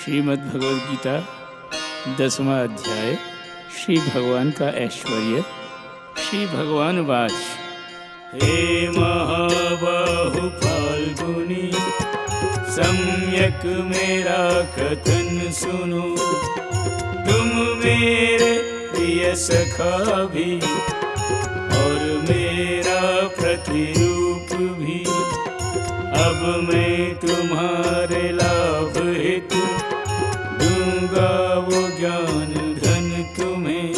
श्रीमद् भगवद गीता 10वां अध्याय। श्री भगवान का ऐश्वर्य। श्री भगवान वाच। हे महाबाहु फाल्गुनी, सम्यक मेरा कथन सुनो। तुम मेरे प्रिय सखा भी और मेरा प्रतिरूप भी। अब मैं तुम्हारे लाभ हेतु दूंगा वो ज्ञान धन तुम्हें।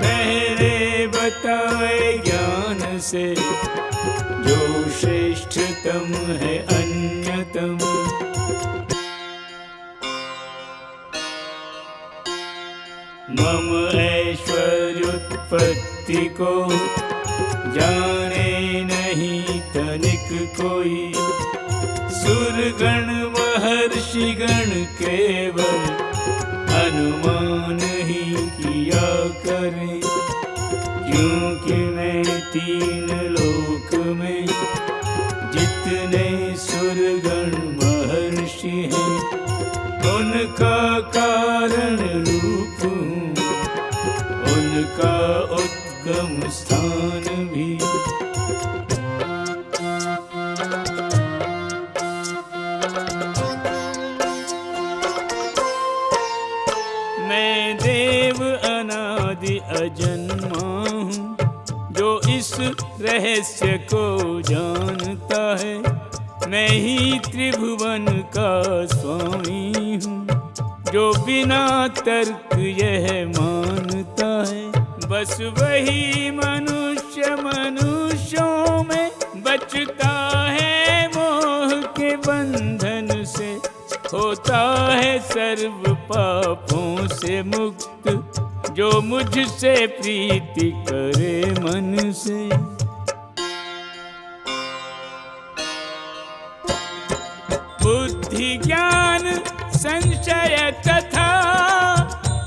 पहले बताए ज्ञान से जो श्रेष्ठतम है अन्यतम। मम ऐश्वर्योत्पत्ति को जाने नहीं तनिक कोई। सुरगण महर्षिगण केवल अनुमान ही किया करें। क्योंकि मैं 3 लोक में जितने सुरगण महर्षि हैं उनका कारण रूप हूँ, उनका उद्गम स्थान भी। मैं देव अनादि अजन्मा हूँ, जो इस रहस्य को जानता है। मैं ही त्रिभुवन का स्वामी हूँ, जो बिना तर्क यह मानता है। बस वही मनुष्य मनुष्यों में बचता है मोह के बंधन से। होता है सर्व पापों से मुक्त, जो मुझसे प्रीति करे मन से। बुद्धि ज्ञान संशय तथा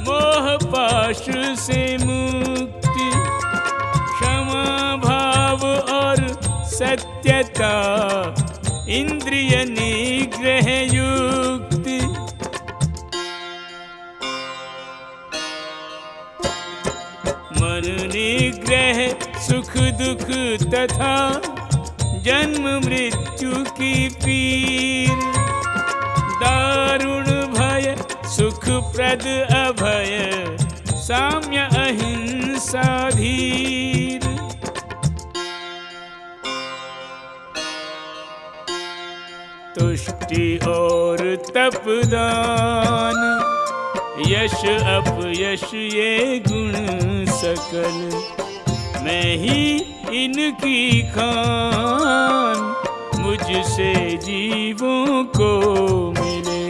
मोह पाश से मुक्ति। क्षमा भाव और सत्यता इंद्रिय निग्रह युक्ति। मन निग्रह सुख दुख तथा जन्म मृत्यु की पीर। दारुण भय सुख प्रद अभय साम्य अहिंसा धीर। तुष्टि और तपदान यश अपयश ये गुण सकल। मैं ही इनकी खान मुझसे जीवों को मिले।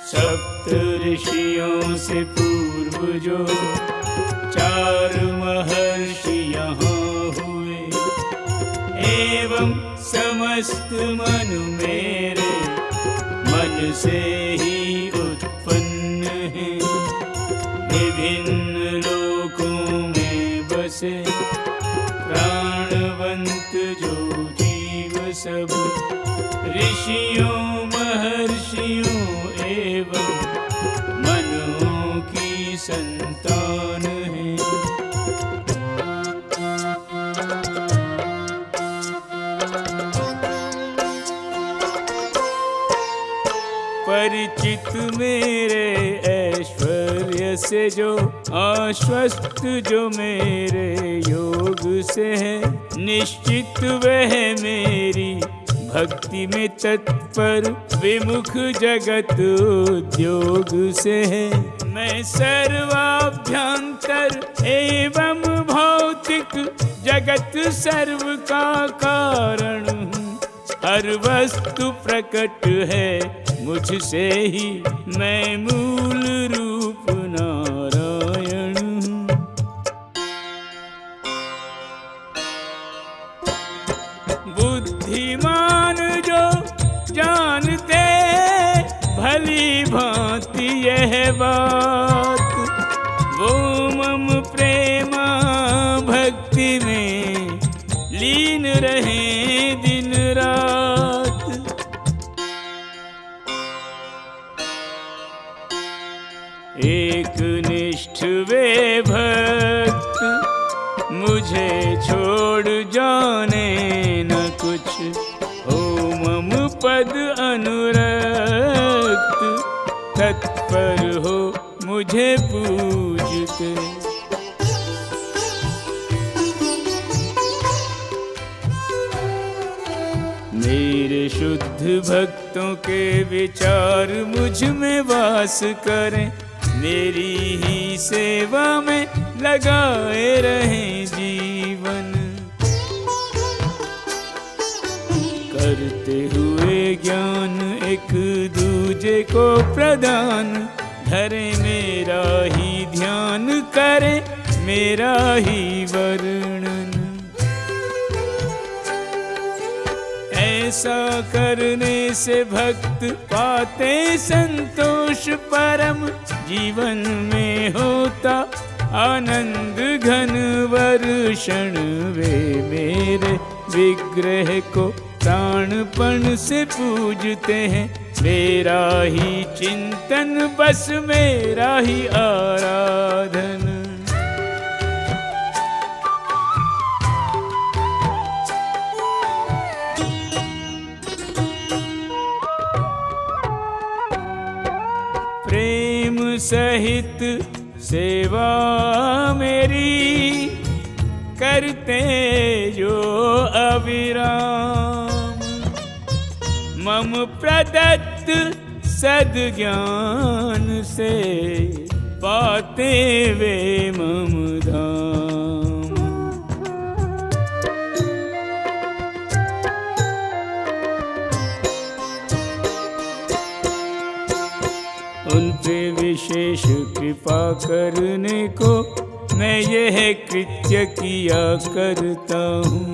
सप्त ऋषियों से पूर्व जो 4 महर्षि यहाँ हुए। एवं समस्त मनु मेरे मन से ही उत्पन्न है। विभिन्न लोकों में बसे प्राणवंत जो जीव सब। ऋषियों महर्षियों एवं मनुओं की संतान है। परिचित मेरे ऐश्वर्य से जो आश्वस्त जो मेरे योग से है। निश्चित वह मेरी भक्ति में तत्पर विमुख जगत उद्योग से है। मैं सर्वाभ्यंतर एवं भौतिक जगत सर्व का कारण हूँ। हर वस्तु प्रकट है मुझसे ही, मैं मूल रूप नारायण हूँ। बुद्धिमान जो जानते भली भांति यह बात। वो मम प्रेमा भक्ति में लीन रहे दिन रात। मेरे छोड़ जाने न कुछ, हो मम पद अनुरक्त, तत्पर हो मुझे पूजते। मेरे शुद्ध भक्तों के विचार मुझ में वास करें, मेरी ही सेवा में लगाए रहें जीवन। करते हुए ज्ञान एक दूजे को प्रदान, धरे मेरा ही ध्यान, करे मेरा ही वर्णन। ऐसा करने से भक्त पाते संतोष परम, जीवन में होता आनंद घन वर्षण। वे मेरे विग्रह को प्राणपण से पूजते हैं, मेरा ही चिंतन बस मेरा ही आराधन। प्रेम सहित सेवा मेरी करते जो अविराम, मम प्रदत्त सद्ज्ञान से पाते वे मम धाम। उन पे विशेष कृपा करने को मैं यह कृत्य किया करता हूँ।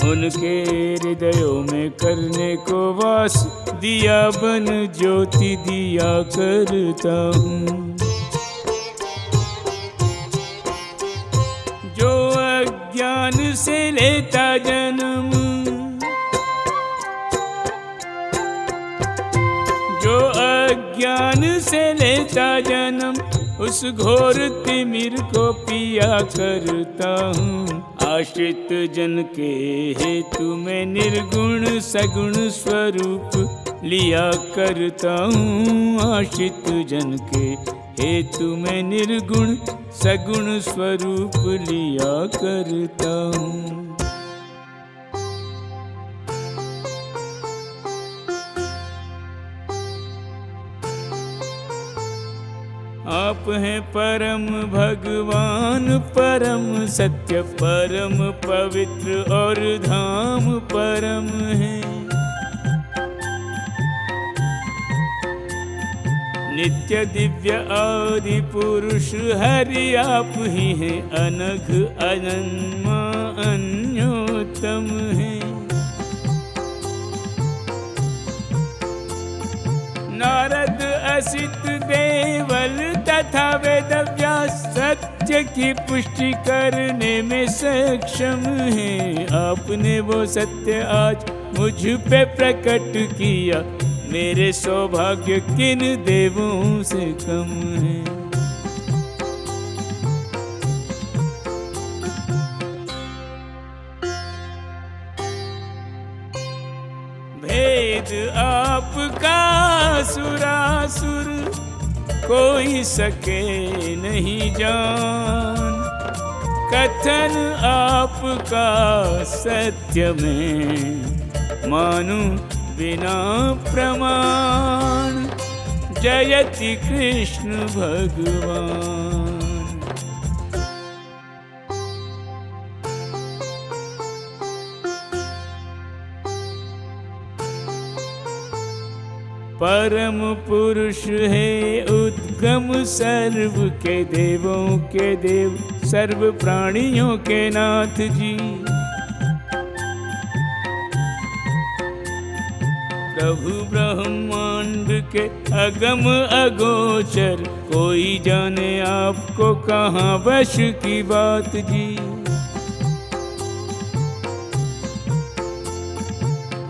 उनके हृदयों में करने को वास दिया बन ज्योति दिया करता हूँ। जो अज्ञान से लेता जन्म, जो अज्ञान से लेता जन्म, उस घोर तिमिर को पिया करता हूँ। आश्रित जन के हेतु मैं निर्गुण सगुण स्वरूप लिया करता हूँ। आश्रित जन के हेतु मैं निर्गुण सगुण स्वरूप लिया करता हूँ। आप हैं परम भगवान, परम सत्य, परम पवित्र और धाम परम है। नित्य दिव्य आदि पुरुष हरि आप ही हैं, अनघ अनन्मा अन्योत्तम है। नारद असित देवल तथा वेदव्यास सत्य की पुष्टि करने में सक्षम है। आपने वो सत्य आज मुझ पे प्रकट किया, मेरे सौभाग्य किन देवों से कम है। भेद आपका सुरासुर कोई सके नहीं जान, कथन आपका सत्य में मानूं बिना प्रमाण। जयति कृष्ण भगवान। परम पुरुष है उद्गम सर्व के देवों के देव, सर्व प्राणियों के नाथ जी। प्रभु ब्रह्मांड के अगम अगोचर, कोई जाने आपको कहाँ वश की बात जी।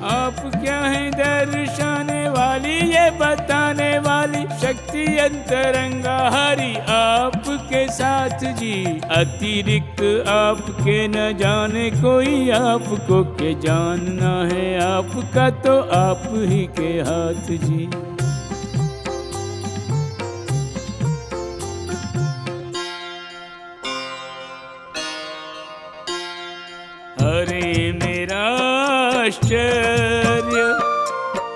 आप क्या हैं दर्शाने वाले वाली, ये बताने वाली शक्ति अंतरंगा हरि आपके साथ जी। अतिरिक्त आपके न जाने कोई, आपको के जानना है आपका तो आप ही के हाथ जी। हरे मेरा आश्चर्य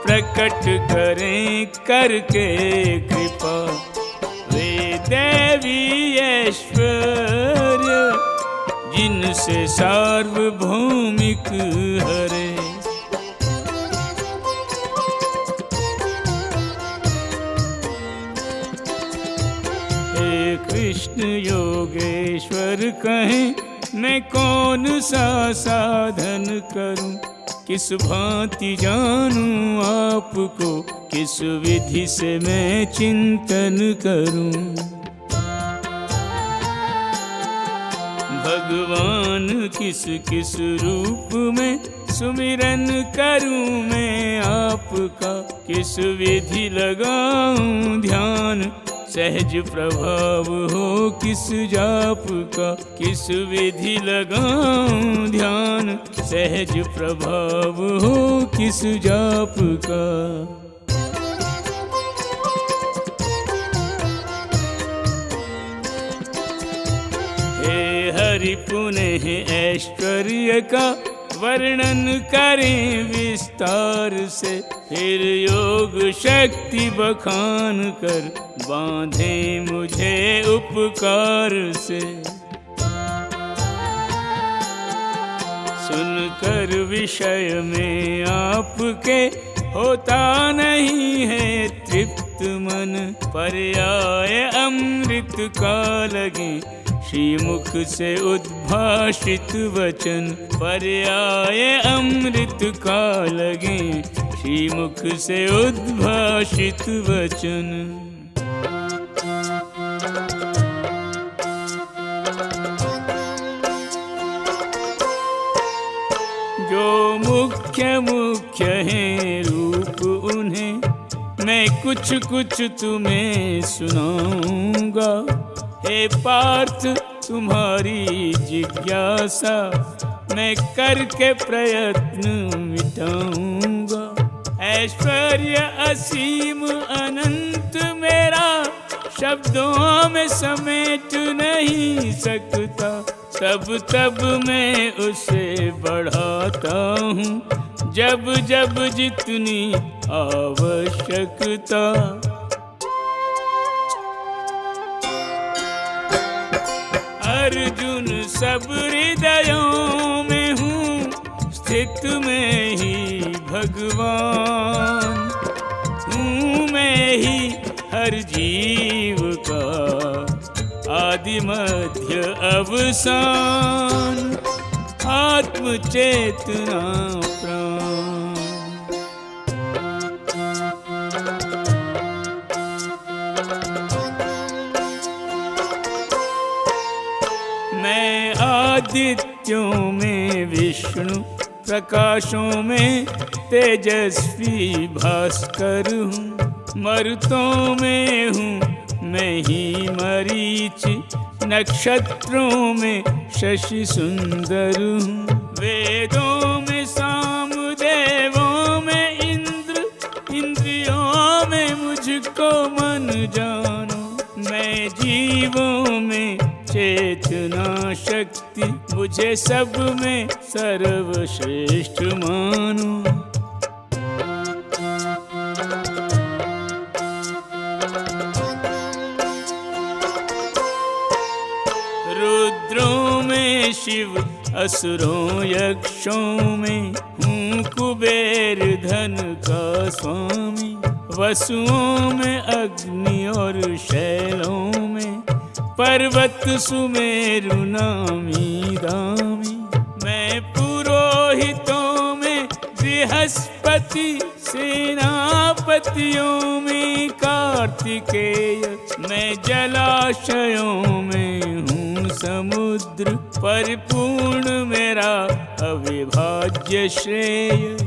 प्रकट करें करके कृपा, वे दैवी ऐश्वर्य जिनसे सार्वभौमिक हरे। हे कृष्ण योगेश्वर कहें, मैं कौन सा साधन करूं, किस भांति जानूं आपको, किस विधि से मैं चिंतन करूं। भगवान किस किस रूप में सुमिरन करूं मैं आपका, किस विधि लगाऊं ध्यान, सहज प्रभाव हो किस जाप का, किस विधि लगाऊं ध्यान, सहज प्रभाव हो किस जाप का। हे हरि पुनः ऐश्वर्य का वर्णन करें विस्तार से, फिर योग शक्ति बखान कर बांधे मुझे उपकार से। सुनकर विषय में आपके होता नहीं है तृप्त मन, पर्याय अमृत का लगे श्रीमुख से उद्भाषित वचन, पर्याय अमृत का लगे श्रीमुख से उद्भाषित वचन। जो मुख्य मुख्य हैं रूप उन्हें मैं कुछ कुछ तुम्हें सुनाऊंगा। हे पार्थ तुम्हारी जिज्ञासा मैं करके प्रयत्न मिटाऊंगा। ऐश्वर्य असीम अनंत मेरा शब्दों में समेट नहीं सकता, तब तब मैं उसे बढ़ाता हूँ जब जब जितनी आवश्यकता। अर्जुन सब हृदयों में हूँ स्थित मैं ही भगवान हूँ, मैं ही हर जीव का आदि मध्य अवसान, आत्म चेतना प्राण। मैं आदित्यों में विष्णु, प्रकाशों में तेजस्वी भास्कर हूँ, मरुतों में हूँ मैं ही मरीचि, नक्षत्रों में शशि सुंदर हूँ। वेदों में साम, देवों में इंद्र, इंद्रियों में मुझको मन जानो। मैं जीवों में चेतना शक्ति, मुझे सब में सर्वश्रेष्ठ मानो। रुद्रों में शिव, असुरों यक्षों में हूँ कुबेर धन का स्वामी। वसुओं में अग्नि और शैलों में पर्वत सुमेरु नामी दामी। मैं पुरोहितों में बृहस्पति, सेनापतियों में कार्तिकेय। मैं जलाशयों में हूँ समुद्र, परिपूर्ण मेरा अविभाज्य श्रेय।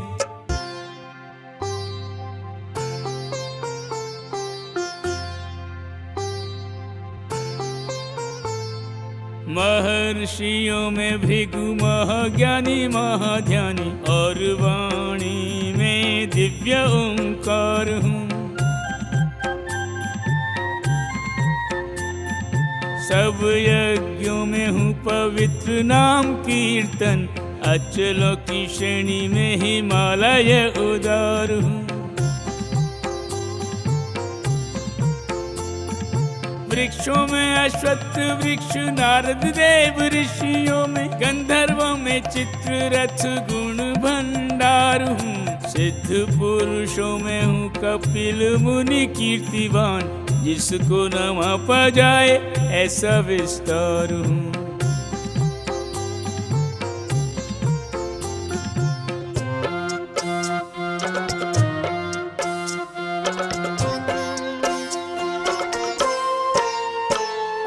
महर्षियों में भृगु महाज्ञानी महाध्यानी, और वाणी में दिव्य ओंकार हूँ। सब यज्ञों में हूँ पवित्र नाम कीर्तन, अचलों की श्रेणी में हिमालय उदार हूँ। वृक्षों में अश्वत्थ वृक्ष नारद देव, ऋषियों में गंधर्वों में चित्ररथ गुण भंडार हूँ। सिद्ध पुरुषों में हूँ कपिल मुनि कीर्तिवान, जिसको न मापा जाए ऐसा विस्तार हूँ।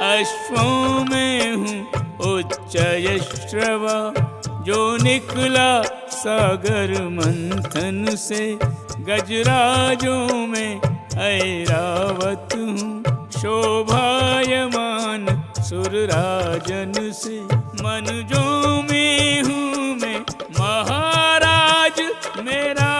अश्वों में हूँ उच्चयश्रवा, जो निकला सागर मंथन से। गजराजों में ऐरावत हूँ, शोभायमान सुरराजन से। मनुजों में हूँ मैं महाराज, मेरा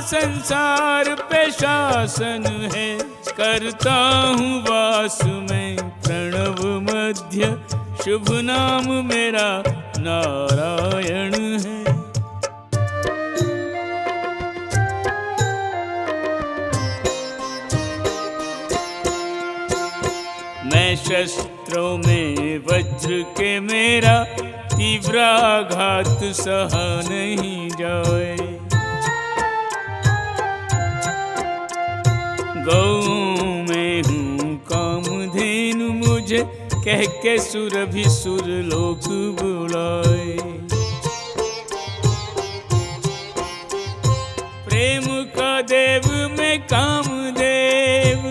संसार पे शासन है। करता हूँ वास में प्रणव मध्य, शुभ नाम मेरा नारायण है। मैं शस्त्रों में वज्र के, मेरा तीव्र आघात सहा नहीं जाए। गौ में हूँ कामधेनु, मुझे कह के सुरभि सुर लोक बुलाए। प्रेम का देव मैं कामदेव,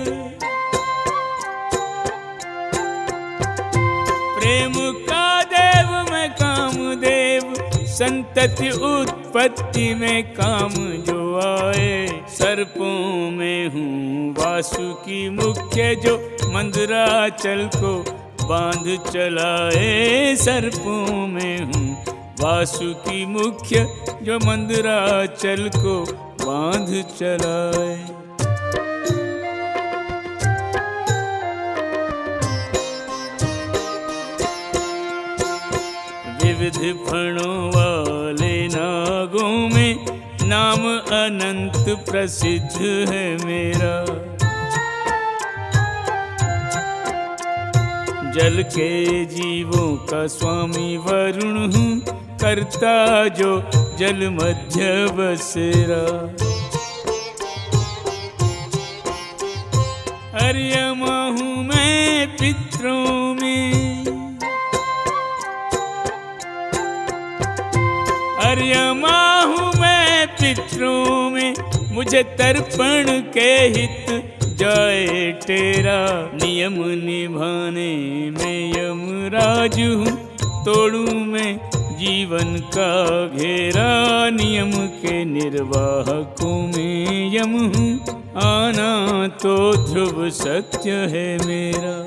प्रेम का देव मैं कामदेव। संतति उत्पत्ति में काम जो आए। सर्पों में हूँ वासुकी मुख्य, जो मंदराचल को बांध चलाए। सर्पों में हूँ वासुकी मुख्य, जो मंदराचल को बांध चलाए। विविध फणों वाले नागों में नाम अनंत प्रसिद्ध है मेरा। जल के जीवों का स्वामी वरुण हूँ, करता जो जल मध्य बसेरा। अर्यमा हूँ मैं पितरों में, अर्यमा हूँ मैं पितरों में। मुझे तर्पण के हित जाए तेरा, नियम निभाने में यमराज हूँ। तोड़ूं मैं जीवन का घेरा, नियम के निर्वाहकों में यम हूँ। आना तो ध्रुव सत्य है मेरा।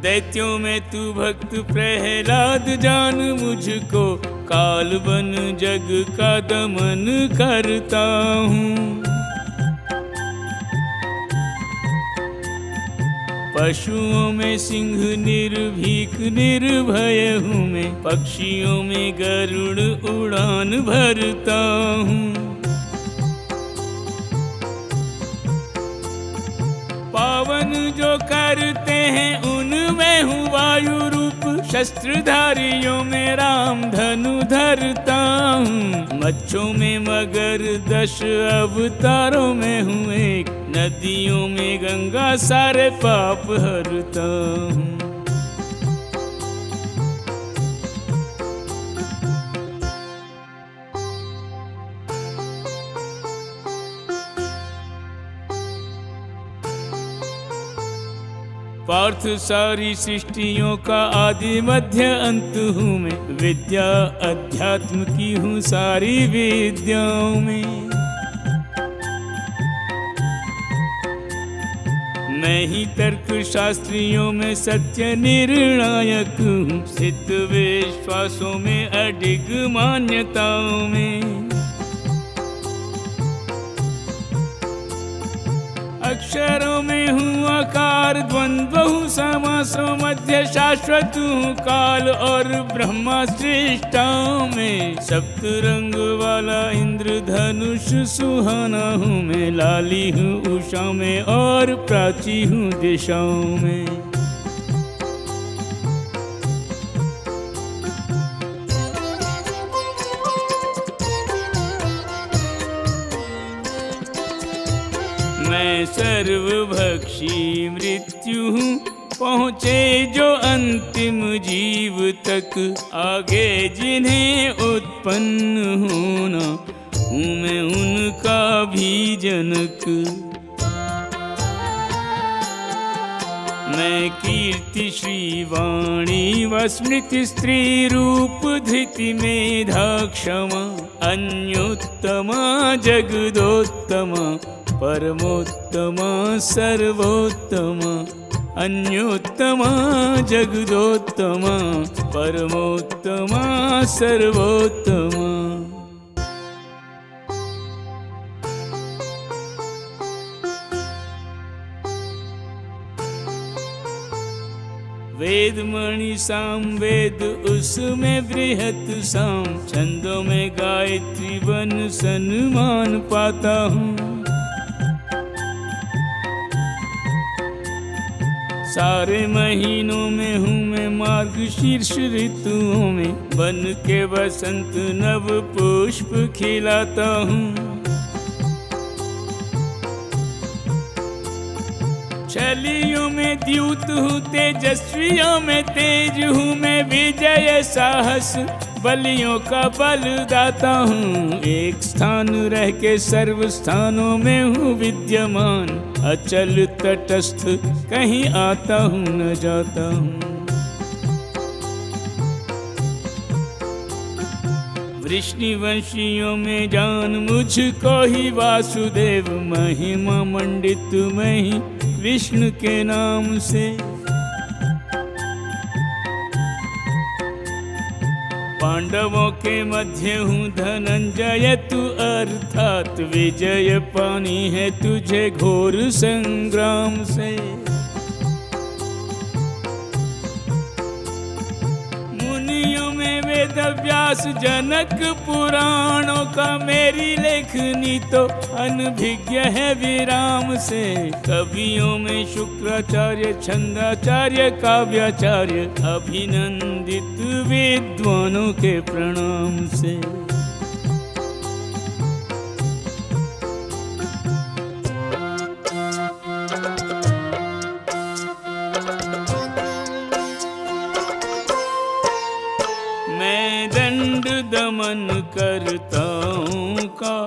दैत्यों में तू भक्त प्रहलाद, जान मुझको काल बन जग का दमन करता हूँ। पशुओं में सिंह निर्भीक निर्भय हूँ मैं। पक्षियों में गरुड़ उड़ान भरता हूँ। पावन जो करते हैं उनमें हूँ वायु रूप। शस्त्रधारियों में राम धनु धरता हूँ। मच्छों में मगर 10 अवतारों में हूँ एक। नदियों में गंगा सारे पाप हरता हूँ। पार्थ सारी सृष्टियों का आदि मध्य अंत हूँ मैं। विद्या अध्यात्म की हूँ सारी विद्याओं में। मैं ही तर्क शास्त्रियों में सत्य निर्णायक हूँ, सिद्ध विश्वासों में अडिग मान्यताओं में। अक्षरों में हूँ आकार, द्वंद्व हूँ समासों मध्य, शाश्वत हूँ काल और ब्रह्मा सृष्टाओं में। सप्त रंग वाला इंद्रधनुष सुहाना हूँ मैं, लाली हूँ उषा में और प्राची हूँ दिशाओं में। मैं सर्वभक्षी मृत्यु हूँ, पहुँचे जो अंतिम जीव तक, आगे जिन्हें उत्पन्न होना हूँ मैं उनका भी जनक। मैं कीर्ति श्री वाणी व स्मृति स्त्री रूप धृति मेधा क्षमा, अन्योत्तमा जगदोत्तमा परमोत्तमा सर्वोत्तमा, अन्योत्तमा जगदोत्तमा परमोत्तमा सर्वोत्तमा। वेद मणि साम वेद उसमें बृहत साम, छंदों में गायत्री वन सन्मान पाता हूँ। सारे महीनों में हूँ मैं मार्गशीर्ष ऋतुओं में, बन के बसंत नव पुष्प खिलाता हूँ। छलियों में द्यूत हूँ, तेजस्वियों में तेज हूँ मैं, विजय साहस बलियों का बलदाता हूँ। एक स्थान रह के सर्व स्थानों में हूँ विद्यमान, अचल तटस्थ कहीं आता हूँ न जाता हूँ। वृष्णिवंशियों में जान मुझको ही वासुदेव, महिमा मंडित मैं ही कृष्ण के नाम से। पांडवों के मध्य हूँ धनंजय तू, अर्थात विजय पानी है तुझे घोर संग्राम से। मुनियों में वेद व्यास जनक, पुराणों का मेरी लेखनी तो अनभिज्ञ है विराम से। कवियों में शुक्राचार्य छंदाचार्य काव्याचार्य, अभिनंदित विद्वानों के प्रणाम से। मैं दंड दमन करता हूँ का,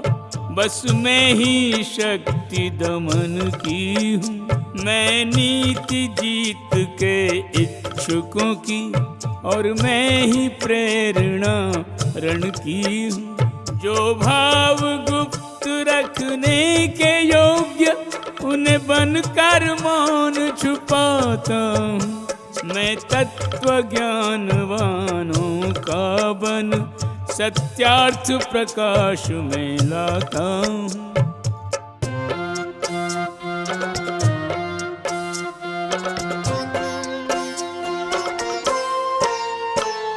बस मैं ही शक्ति दमन की हूँ। मैं नीति जीत के इच्छुकों की, और मैं ही प्रेरणा रण की हूँ। जो भाव गुप्त रखने के योग्य, उन्हें बनकर मौन छुपाता हूँ। मैं तत्व ज्ञानवानों का बन, सत्यार्थ प्रकाश में लाता हूँ।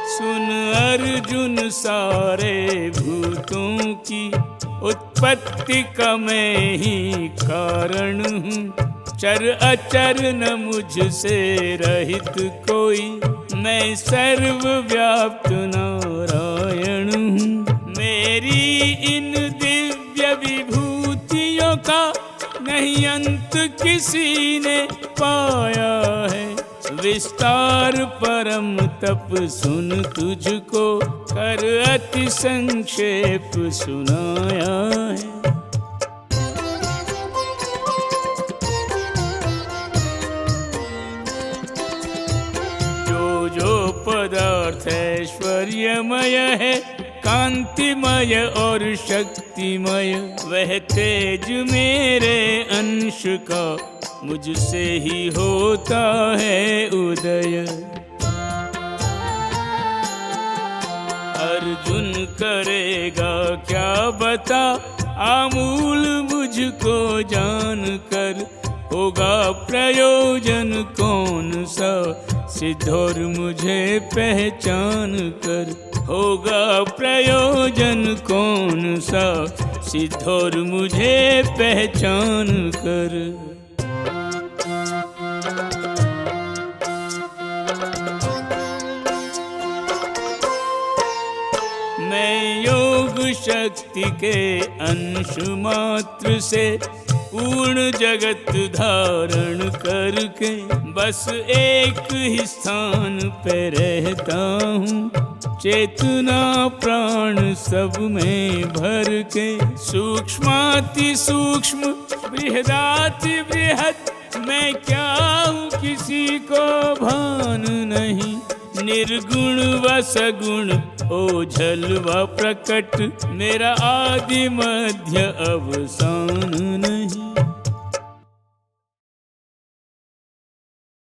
सुन अर्जुन, सारे भूतों की उत्पत्ति का मैं ही कारण हूँ। चर अचर न मुझसे रहित कोई, मैं सर्वव्याप्त नारायण हूँ। मेरी इन दिव्य विभूतियों का नहीं अंत किसी ने पाया है। विस्तार परम तप सुन तुझको कर अति संक्षेप सुनाया है। जो पदार्थ ऐश्वर्यमय है, कांतिमय और शक्तिमय, वह तेज मेरे अंश का मुझसे ही होता है उदय। अर्जुन करेगा क्या बता, आमूल मुझको जान कर। होगा प्रयोजन कौन सा, सिद्धौर मुझे पहचान कर। होगा प्रयोजन कौन सा, सिद्धौर मुझे पहचान कर। मैं योग शक्ति के अंश मात्र से पूर्ण जगत धारण करके बस एक ही स्थान पे रहता हूँ। चेतना प्राण सब में भर के सूक्ष्माति सूक्ष्म बृहदाति बृहत्, मैं क्या हूँ किसी को भान नहीं। निर्गुण व सगुण ओझल व प्रकट, मेरा आदि मध्य अवसान नहीं।